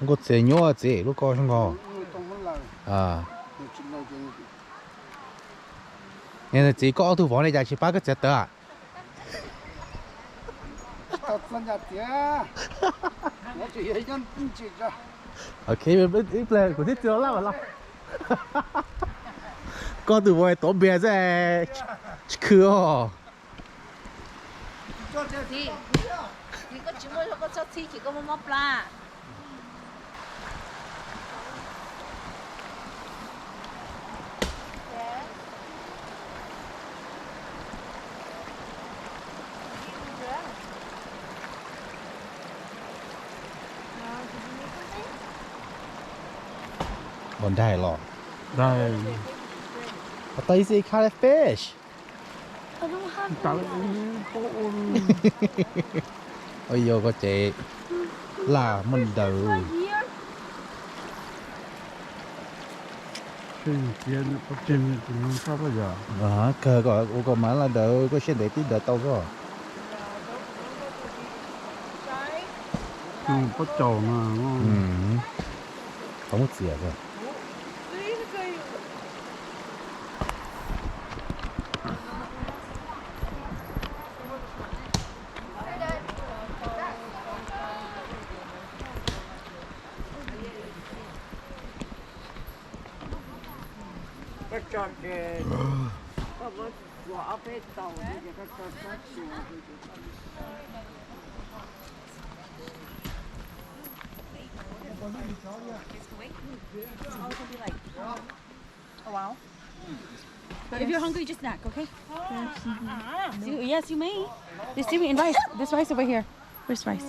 이거 제 녀지, 이거 거신 거. À. Nên là chỉ có thủ phố này chỉ ba cái chết à. Ok, mình ít lên của thiết chưa lắm mà lắm. Có thủ phố này tốn bia ra cửa. Thì có chúng tôi có cho thi chỉ có một móc la. Còn đây lọ. Đây. I thought you said caught a fish. I don't have Ôi dồi có chị là mình đầu. Cờ có mà là đỡ có xe để tí đỡ tàu rồi. Có trầu mà. Không có gì à rồi. Oh wow. If you're hungry, just snack, okay? Yes, you may. There's seaweed and rice. There's rice over here. Where's rice?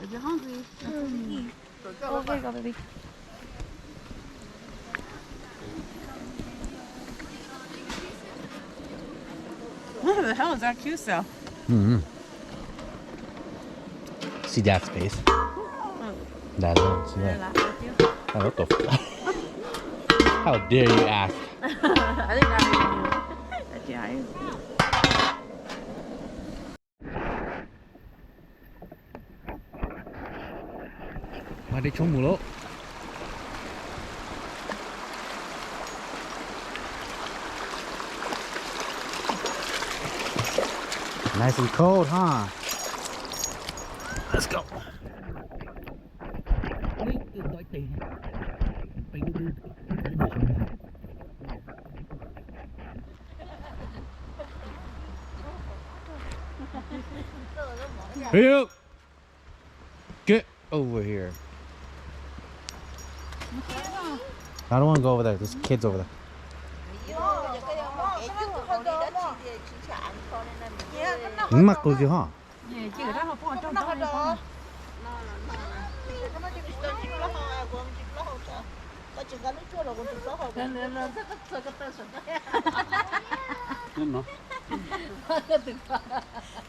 If you're hungry, eat. Oh, there you go, baby. What the hell is that Cuso? See that space? That one. See that? Oh, what the fuck? How dare you ask? I think that was that's your eyes. Mà đi trốn mù lỗ. Nice and cold, huh? Let's go. Hey, get over here. I don't want to go over there. There's kids over there. Mặc cô gì hả?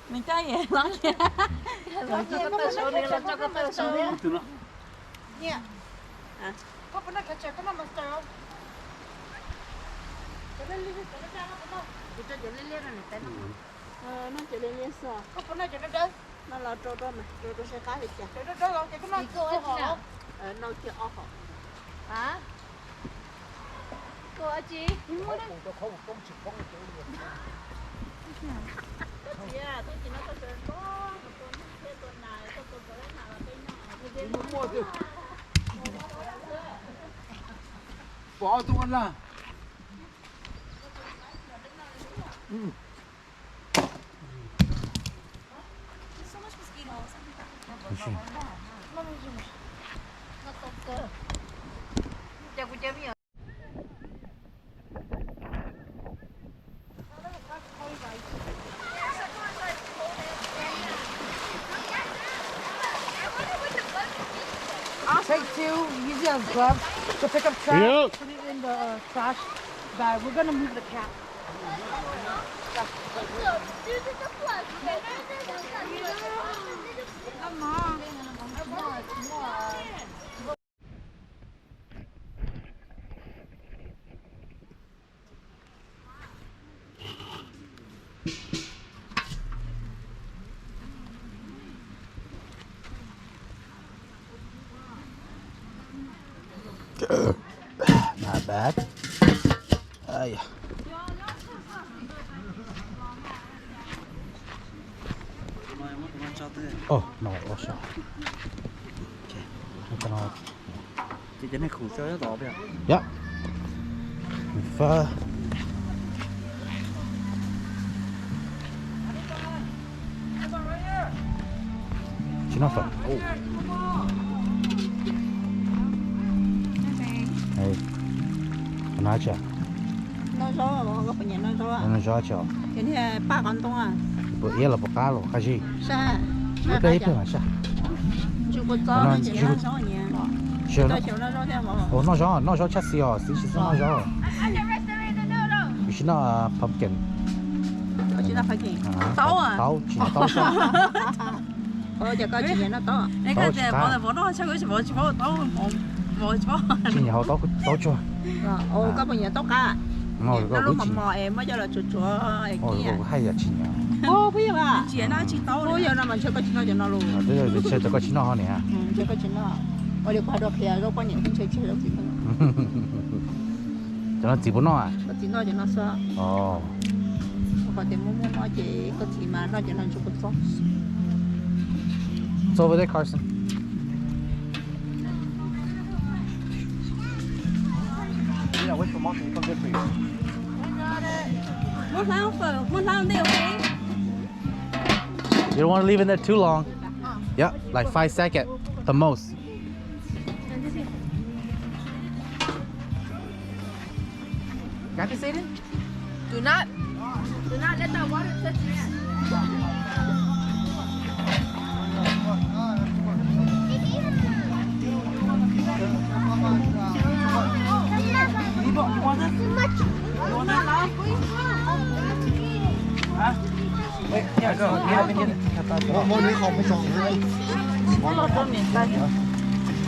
Mình chơi gì lắm kìa. Rồi cho cái tay số đi, cho cái tay số đi. Nè. Có bữa nay cái chơi cái nào mà chơi không? Cái lên lên cái ra nó không? Cái chơi lên lên này tên nó. Nó chơi lên lên sao? Có bữa nay chơi nó đâu? Nó là trâu trâu này, trâu trâu sẽ cá thịt chả. Trâu trâu là cái nó chơi hả? Nó chơi ốc hả? Hả? Cô chị. Yeah, tôi chỉ nói có chuyện có một tuần này, có tuần tới nào là cái nó mua được. Bỏ tuần là. So much mosquitoes. Nó không cơ. Chào cô chém gì? Take two, use your gloves to pick up trash, Yep. put it in the trash bag. We're gonna move the cat. Come on. Not bad. Yeah. Oh, no, also. Okay. I'm gonna... Yeah. If, Jennifer. Oh. Hey. Nói chưa? Nói gió à, có phải nhận nói gió à? Nói rõ chưa? Cái này 8 con tông à? Bữa yết là bữa cá rồi, cái gì? Sa. Bữa cái hết rồi sao? Chưa có gió nó chỉ là gió nhẹ. Chưa. Tôi chiều nó gió theo mà. Oh, nói rõ chắc xíu, xíu nói rõ. You should know pumpkin. Tôi chỉ là phải gì? Táo à? Táo, chỉ là táo sao? Giờ có chuyện nó táo. Cái này bỏ nó chắc cái bỏ táo bỏ. Chỉ là táo chua. Có bao nhiêu táo cá? Nó lúc mà em mới cho là chua kia. Hay là chỉ nhá. Bây giờ à? Chỉ nó chỉ táo. Bây giờ nó mà chưa có chuyện nó cho nó luôn. Đây là chơi có chuyện nó nè. Chưa có chuyện nó. Tôi đi qua đó kia rồi qua những chơi chơi đâu gì nữa. Cho nó chỉ bốn nó à? Có chuyện nó cho nó sợ. Ồ. Còn thì muốn nói chị có gì mà nó cho nó chụp một số. It's over there, Carson. Yeah, wait for mom to come get for you. You don't want to leave it there too long. Yep, like 5 seconds, the most. Got this, Aiden? Do not let that water touch your hand.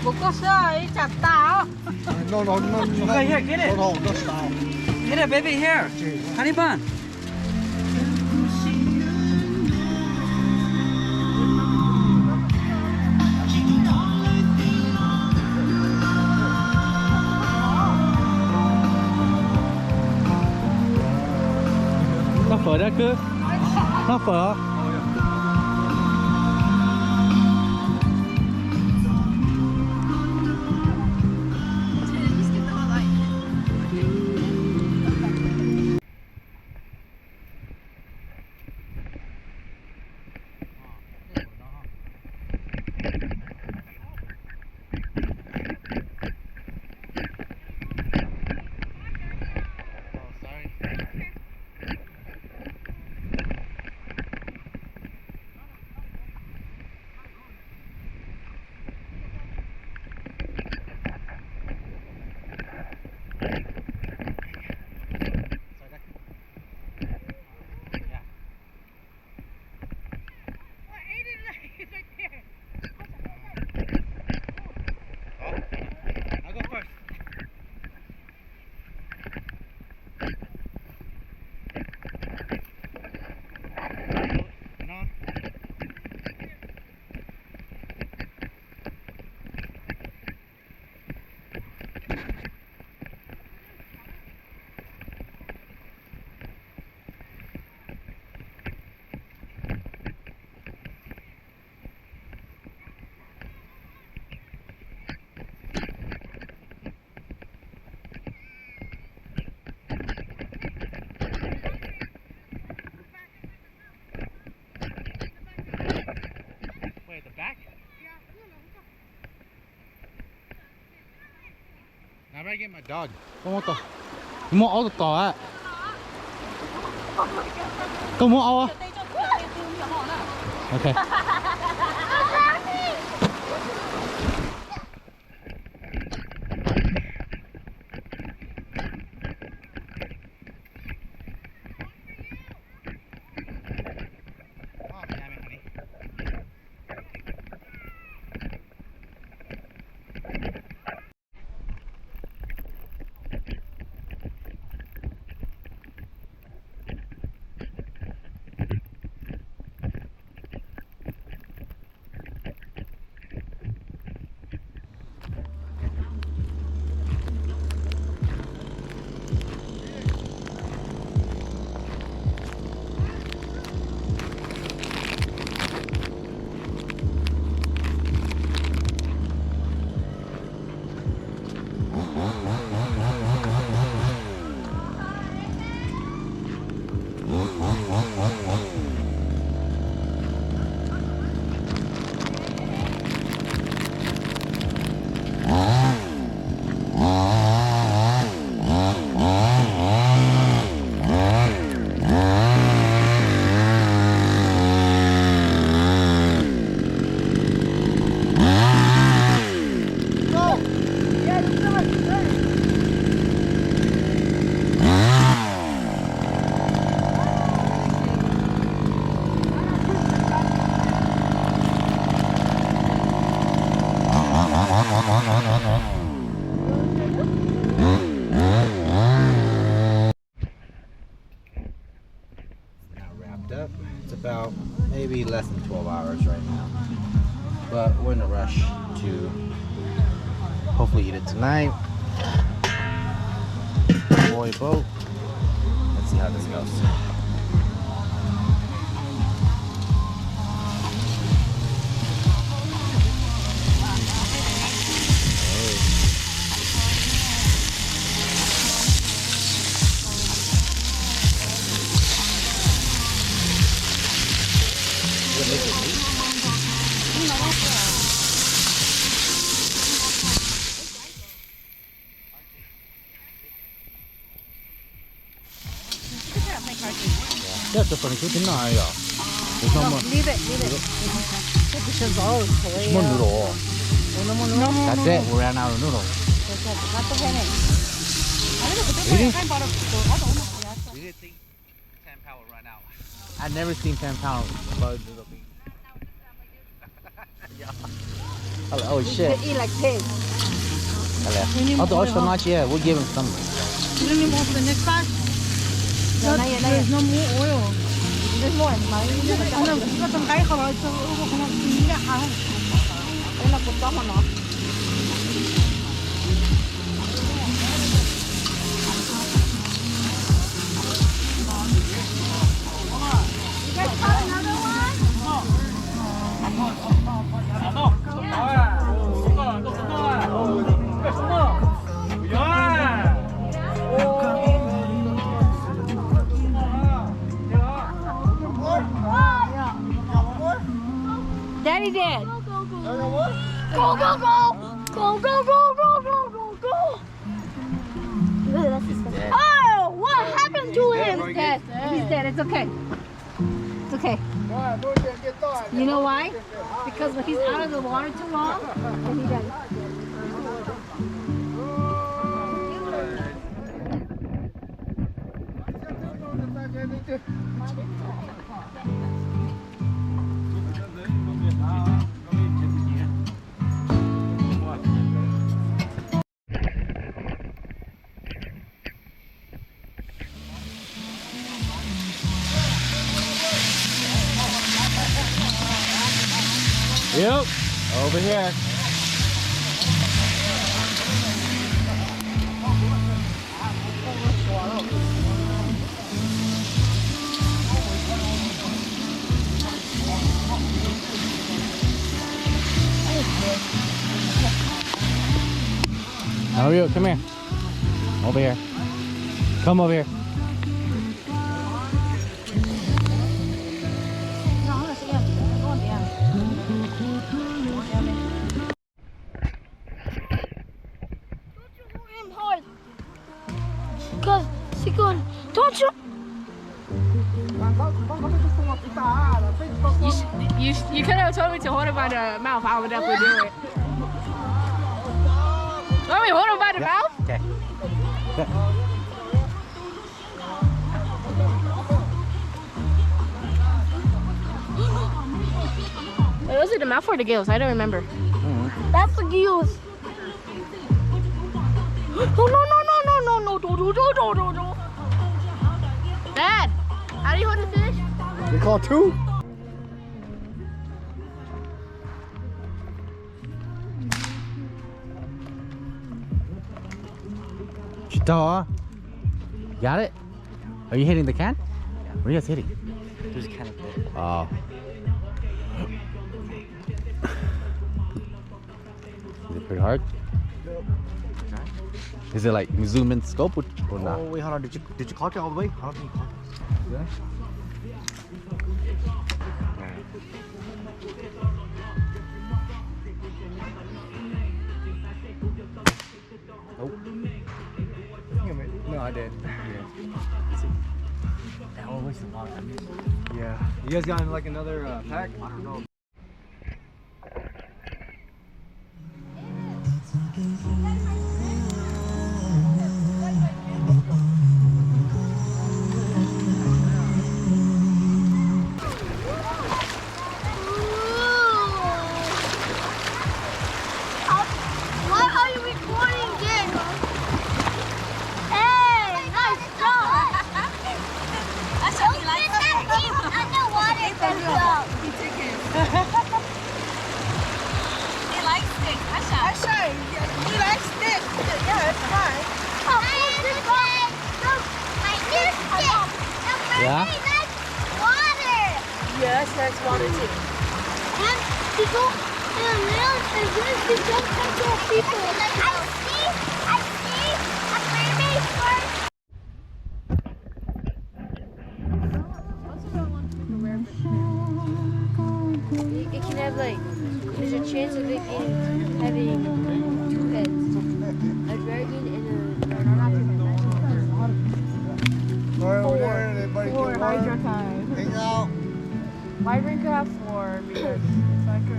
Một con sơi chặt táo. Okay, here, get it. Get it, baby, here. Honey bun. Nó phở đã cứ. Nó phở. I better get my dog. Con mua tỏ. Mua áo tỏ á. Con mua áo á. Okay. Now wrapped up. It's about maybe less than 12 hours right now. But we're in a rush to hopefully eat it tonight. Boy boat. Let's see how this goes. That's a funny good enough. There's no more. Leave it. Because all is There's more noodle. No more. That's it. We ran out of noodle. Really? We didn't think 10 pound would run out. I've never seen 10 pound bug noodle bean. Yeah. Oh shit. Eat like pigs. Oh, the oyster not yet. We'll give him some. You don't need more for the next batch? No, there's no more oil. There's more. 이거 좀 까이거라. 이거 그냥 이게 아. 내가 못 담아놔. You guys got another Daddy did. Go, go, go. Go, go, go. Go, go, go, go, go, go, go. Oh, what happened to him? He's dead. He's dead. It's okay. It's okay. You know why? Because when he's out of the water too long, then he dies. Yep, over here. Mario, come here. Over here. Come over here. Because she going, don't you? You could have told me to hold it by the mouth. I would definitely do it. Let me hold it by the mouth? Okay. Wait, was it the mouth or the gills? I don't remember. That's the gills. No, no, no, no, no, no, no, no, no, no, no, no. Dad, how do you hold a fish? They call two. Chita. Got it? Are you hitting the can? Where are you guys hitting? There's a can up there. Oh. Is it pretty hard? Is it like zoom in scope or not? Oh wait, hold on. Did you clock it all the way? I don't think you clocked it. Really? Oh. No, I did. Yeah. That one wasted a lot of time. Yeah. You guys got like another pack? I don't know. Why are we fine. He likes stick. Yeah, it's fine. Oh, this one. My new stick. Yeah? Water. Yes, that's water too. And people and they don't touch their people. I see a mermaid first. It can have like, there's a chance of it having 2 heads. A dragon and a, no, not 2 heads. Four Hydra time. Hang out. Wyvern could have 4 because it's like a,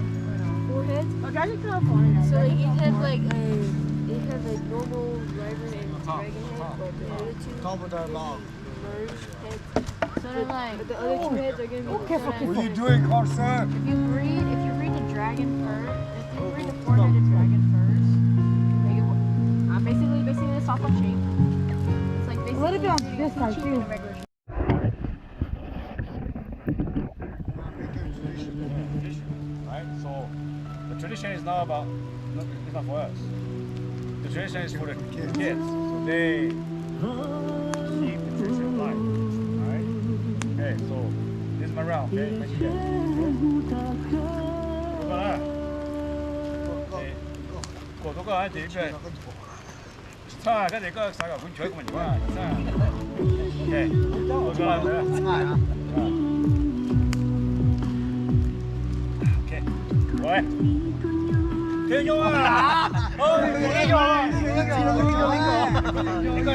4 heads? a dragon could have 1. So like, it had like normal wyvern and dragon head, but the other 2 merged heads. So then like, But the other 2 heads are gonna be careful, different. What are you doing, Carson? if you breed a dragon first, if you breed a 4-headed dragon first, make it, basically the soft shape. It's like basically. A little bit on this side too. Right? So the tradition is not about, it's not for us. The tradition is for the kids. So they keep the tradition alive. Alright? Okay, so this is my round, okay? Thank you guys. 그거는 고도가 되게 자, 근데 이거 사가 군 교육만 이거야. 자. 오케이. 고도가 돼. 오케이. 왜? 대경아! 대경아! 이거